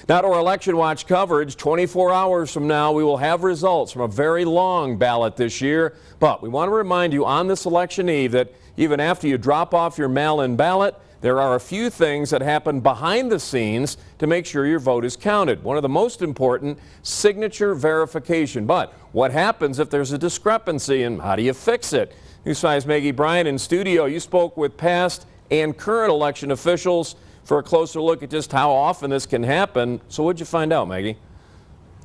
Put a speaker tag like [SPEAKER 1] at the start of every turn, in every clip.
[SPEAKER 1] Now to our Election Watch coverage. 24 hours from now, we will have results from a very long ballot this year. But we want to remind you on this election eve that even after you drop off your mail-in ballot, there are a few things that happen behind the scenes to make sure your vote is counted. One of the most important, signature verification. But what happens if there's a discrepancy, and how do you fix it? News 5's Maggie, Bryan in studio. You spoke with past and current election officials for a closer look at just how often this can happen. So what'd you find out, Maggie?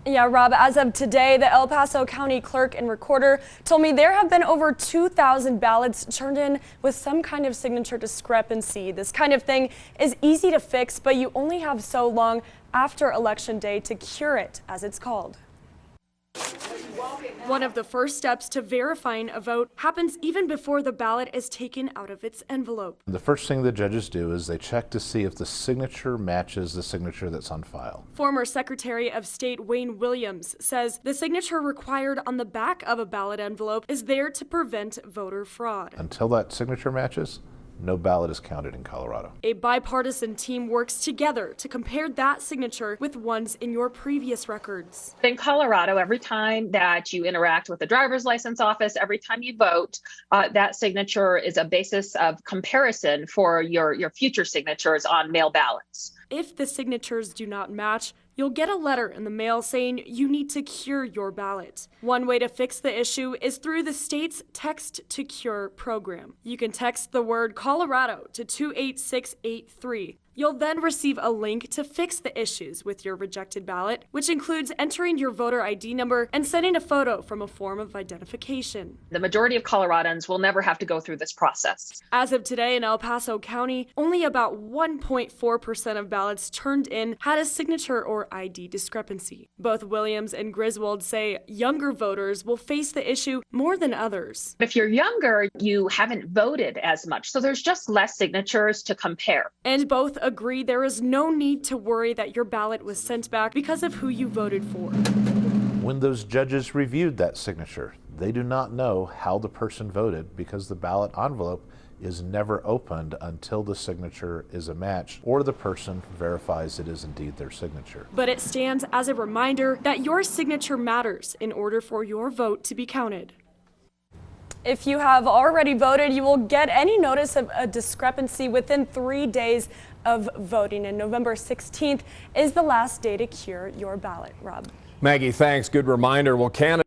[SPEAKER 2] Yeah, Rob, as of today, the El Paso County Clerk and Recorder told me there have been over 2,000 ballots turned in with some kind of signature discrepancy. This kind of thing is easy to fix, but you only have so long after Election Day to cure it, as it's called. One of the first steps to verifying a vote happens even before the ballot is taken out of its envelope.
[SPEAKER 3] The first thing the judges do is they check to see if the signature matches the signature that's on file.
[SPEAKER 2] Former Secretary of State Wayne Williams says the signature required on the back of a ballot envelope is there to prevent voter fraud.
[SPEAKER 3] Until that signature matches, no ballot is counted in Colorado.
[SPEAKER 2] A bipartisan team works together to compare that signature with ones in your previous records.
[SPEAKER 4] In Colorado, every time that you interact with the driver's license office, every time you vote, that signature is a basis of comparison for your future signatures on mail ballots.
[SPEAKER 2] If the signatures do not match, you'll get a letter in the mail saying you need to cure your ballot. One way to fix the issue is through the state's Text to Cure program. You can text the word Colorado to 28683. You'll then receive a link to fix the issues with your rejected ballot, which includes entering your voter ID number and sending a photo from a form of identification.
[SPEAKER 4] The majority of Coloradans will never have to go through this process.
[SPEAKER 2] As of today in El Paso County, only about 1.4% of ballots turned in had a signature or ID discrepancy. Both Williams and Griswold say younger voters will face the issue more than others.
[SPEAKER 4] If you're younger, you haven't voted as much, so there's just less signatures to compare.
[SPEAKER 2] And both agree there is no need to worry that your ballot was sent back because of who you voted for.
[SPEAKER 3] When those judges reviewed that signature, they do not know how the person voted because the ballot envelope is never opened until the signature is a match or the person verifies it is indeed their signature.
[SPEAKER 2] But it stands as a reminder that your signature matters in order for your vote to be counted. If you have already voted, you will get any notice of a discrepancy within 3 days of voting, and November 16th is the last day to cure your ballot. Rob.
[SPEAKER 1] Maggie, thanks. Good reminder. Well, Canada